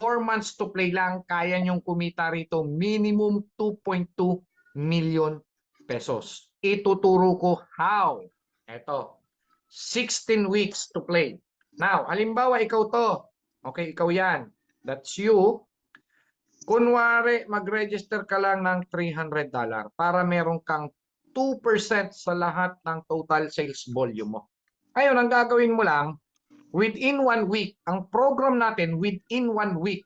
4 months to play lang, kaya nyong kumita rito minimum 2.2 million pesos. Ituturo ko how. Ito, 16 weeks to play. Now, halimbawa ikaw to. Okay, ikaw yan. That's you. Kunwari, mag-register ka lang ng $300 para meron kang 2% sa lahat ng total sales volume mo. Ngayon, ang gagawin mo lang, within 1 week, ang program natin, within 1 week,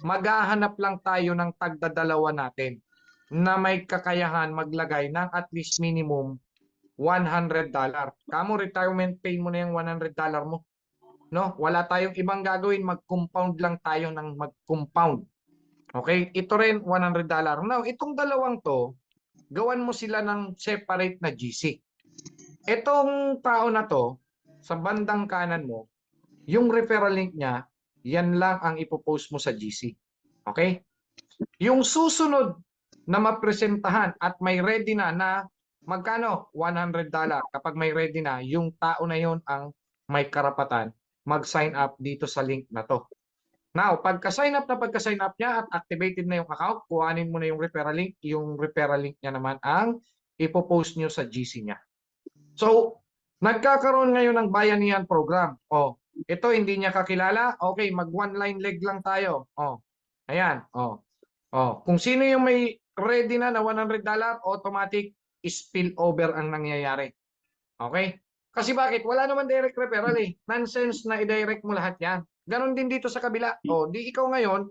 maghahanap lang tayo ng tagdadalawa natin na may kakayahan maglagay ng at least minimum $100. Kamo retirement pay mo na yung $100 mo. No? Wala tayong ibang gagawin, mag-compound lang tayo ng mag-compound. Okay? Ito rin $100. Now, itong dalawang to, gawan mo sila ng separate na GC. Itong tao na to, sa bandang kanan mo, yung referral link niya, yan lang ang ipopost mo sa GC. Okay? Yung susunod na mapresentahan at may ready na magkano? $100. Kapag may ready na, yung tao na yon ang may karapatan mag-sign up dito sa link na to. Now, pagka-sign up niya at activated na yung account, kuhanin mo na yung referral link. Yung referral link niya naman ang ipopost nyo sa GC niya. So, nagkakaroon ngayon ng bayanihan program. Oh, ito hindi niya kakilala. Okay, mag one line leg lang tayo. Oh, ayan. Oh, kung sino yung may ready na $100, automatic spill over ang nangyayari. Okay? Kasi bakit? Wala naman direct referral eh. Nonsense na i-direct mo lahat yan. Ganon din dito sa kabila. O, di ikaw ngayon,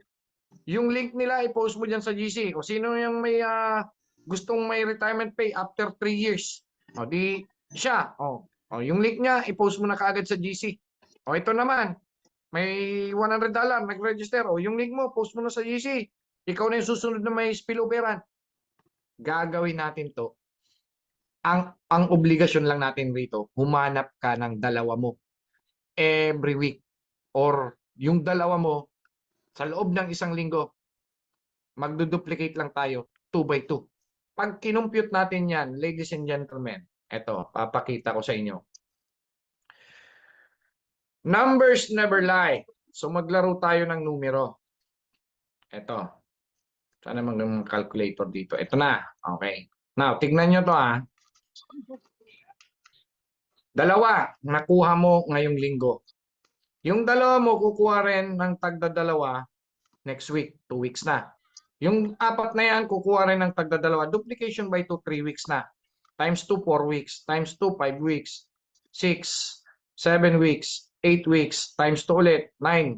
yung link nila i-post mo dyan sa GC. O, sino yung may gustong may retirement pay after 3 years? O, di siya. O, yung link niya, i-post mo na kaagad sa GC. O, ito naman, may $100, nag-register. O, yung link mo, post mo na sa GC. Ikaw na yung susunod na may spilloveran. Gagawin natin to. Ang obligasyon lang natin rito, humanap ka ng dalawa mo every week or yung dalawa mo sa loob ng isang linggo, magduduplicate lang tayo 2 by 2. Pag kinumpute natin yan, ladies and gentlemen, eto, papakita ko sa inyo. Numbers never lie. So maglaro tayo ng numero. Eto. Sana mag calculator dito. Ito na. Okay. Now, tignan nyo to Dalawa, nakuha mo ngayong linggo. Yung dalawa mo, kukuha rin ng tagdadalawa next week, 2 weeks na. Yung apat na yan, kukuha rin ng tagdadalawa. Duplication by 2, 3 weeks na. Times 2, 4 weeks. Times 2, 5 weeks. 6, 7 weeks. 8 weeks. Times 2 ulit. 9,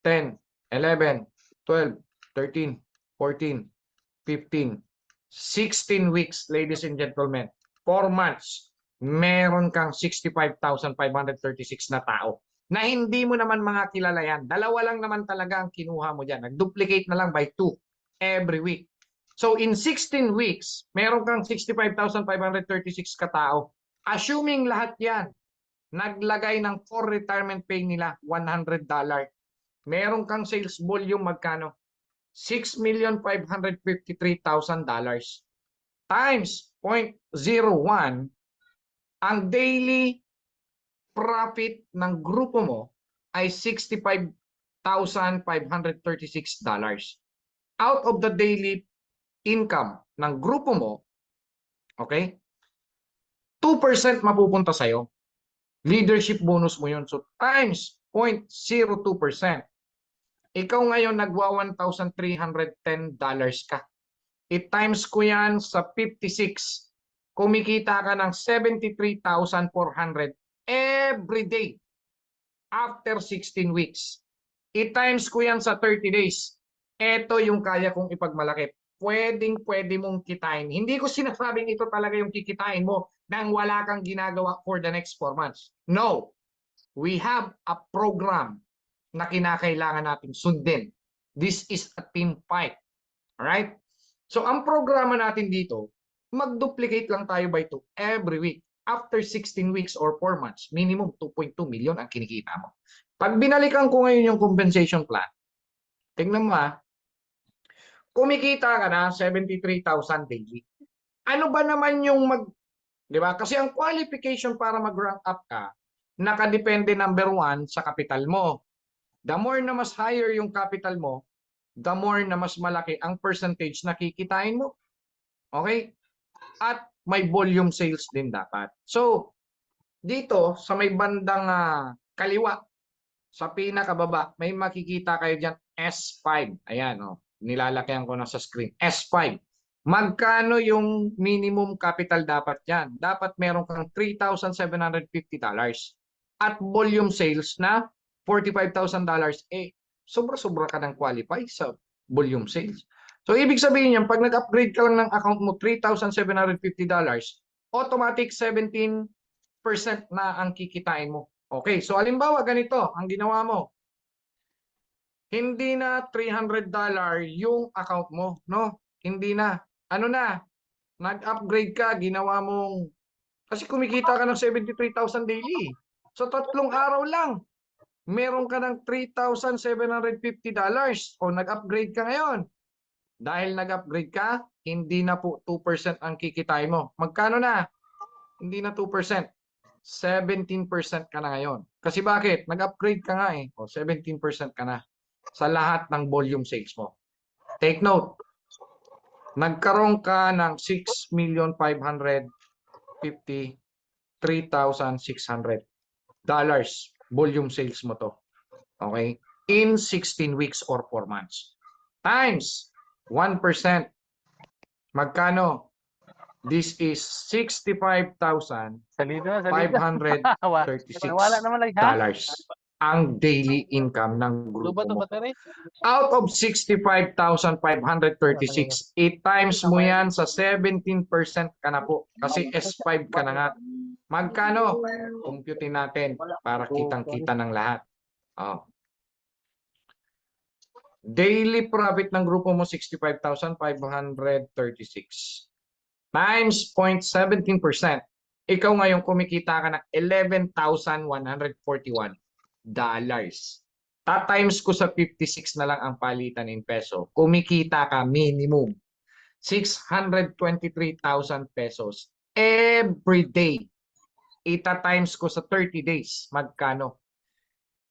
10, 11, 12, 13, 14, 15, 16 weeks, ladies and gentlemen. 4 months. Meron kang 65,536 na tao na hindi mo naman mga kilala yan. Dalawa lang naman talaga ang kinuha mo dyan. Nag-duplicate na lang by 2 every week. So in 16 weeks, meron kang 65,536 katao. Assuming lahat yan, naglagay ng for retirement pay nila $100. Meron kang sales volume magkano? $6,553,000 times 0.01. Ang daily profit ng grupo mo ay $65,536. Out of the daily income ng grupo mo, okay, 2% mapupunta sa'yo. Leadership bonus mo yun. So times 0.02%. Ikaw ngayon nagwa $1,310 ka. I-times ko yan sa 56. Kumikita ka ng 73,400 every day after 16 weeks. I-times ko yan sa 30 days. Ito yung kaya kong ipagmalaki. Pwedeng-pwede mong kitain. Hindi ko sinasabing ito talaga yung kikitain mo nang wala kang ginagawa for the next 4 months. No. We have a program na kinakailangan natin sundin. This is a team fight. Alright? So, ang programa natin dito, mag-duplicate lang tayo by 2 every week. After 16 weeks or 4 months, minimum 2.2 million ang kinikita mo. Pag binalikan ko ngayon yung compensation plan, tingnan mo kumikita ka na 73,000 daily. Ano ba naman yung di ba? Kasi ang qualification para mag-rank up ka, nakadepende number 1 sa kapital mo. The more na mas higher yung capital mo, the more na mas malaki ang percentage na kikitain mo. Okay? At may volume sales din dapat. So, dito sa may bandang kaliwa, sa pinakababa, may makikita kayo dyan S5. Ayan, oh, nilalakyan ko na sa screen. S5. Magkano yung minimum capital dapat yan? Dapat meron kang $3,750 at volume sales na $45,000. Sobra-sobra ka ng qualify sa volume sales. So, ibig sabihin yan, pag nag-upgrade ka lang ng account mo, $3,750, automatic 17% na ang kikitain mo. Okay, so halimbawa ganito, ang ginawa mo, hindi na $300 yung account mo, no? Hindi na. Ano na? Nag-upgrade ka, ginawa mong, kasi kumikita ka ng 73,000 daily. So 3 araw lang, meron ka ng $3,750 o nag-upgrade ka ngayon. Dahil nag-upgrade ka, hindi na po 2% ang kikitain mo. Magkano na? Hindi na 2%. 17% ka na ngayon. Kasi bakit? Nag-upgrade ka nga eh. O 17% ka na sa lahat ng volume sales mo. Take note. Nagkaroon ka ng $6,553,600 volume sales mo to. Okay? In 16 weeks or 4 months. Times 1%. Magkano? This is $65,536 ang daily income ng grupo mo. Out of 65,536, i-times mo yan sa 17% ka na po. Kasi S5 ka na nga. Magkano? Computin natin para kitang-kita ng lahat. Oh. Daily profit ng grupo mo, 65,536. Times 0.17%. Ikaw ngayon kumikita ka ng $11,141. Ta-times ko sa 56 na lang ang palitan in peso. Kumikita ka minimum 623,000 pesos every day. Ita-times ko sa 30 days. Magkano?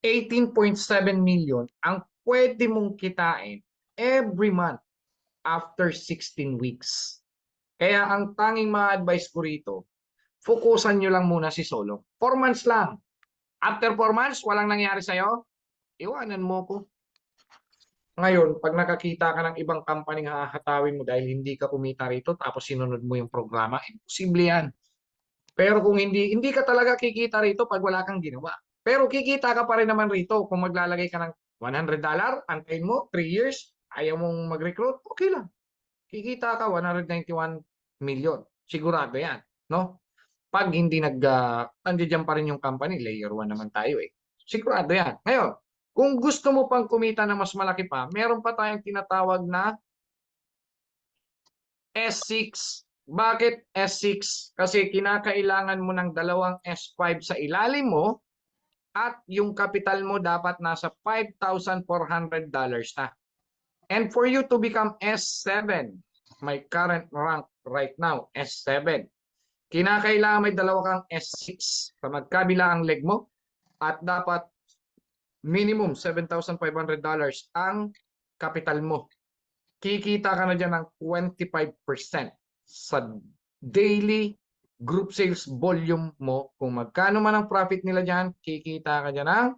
18.7 million ang pwede mong kitain every month after 16 weeks. Kaya ang tanging ma-advise ko rito, fokusan nyo lang muna si Solong. 4 months lang. After 4 months, walang nangyari sa'yo, iwanan mo ko. Ngayon, pag nakakita ka ng ibang company nga hahatawin mo dahil hindi ka kumita rito, tapos sinunod mo yung programa, imposible yan. Pero kung hindi ka talaga kikita rito pag wala kang ginawa. Pero kikita ka pa rin naman rito kung maglalagay ka ng $100, antayin mo, 3 years, ayaw mong mag-recruit, okay lang. Kikita ka 191 million. Sigurado yan, no? Pag hindi nandiyan pa rin yung company, layer 1 naman tayo eh. Sigurado yan. Ngayon, kung gusto mo pang kumita na mas malaki pa, meron pa tayong tinatawag na S6. Bakit S6? Kasi kinakailangan mo ng dalawang S5 sa ilalim mo at yung capital mo dapat nasa $5,400 na. And for you to become S7, my current rank right now, S7, kinakailangan may dalawa kang S6 sa magkabila ang leg mo at dapat minimum $7,500 ang capital mo. Kikita ka na dyan ng 25% sa daily group sales volume mo. Kung magkano man ang profit nila dyan, kikita ka dyan ng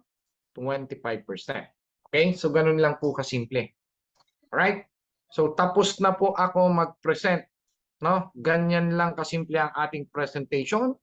25%. Okay? So, ganun lang po kasimple. Alright? So, tapos na po ako mag-present. No? Ganyan lang kasimple ang ating presentation.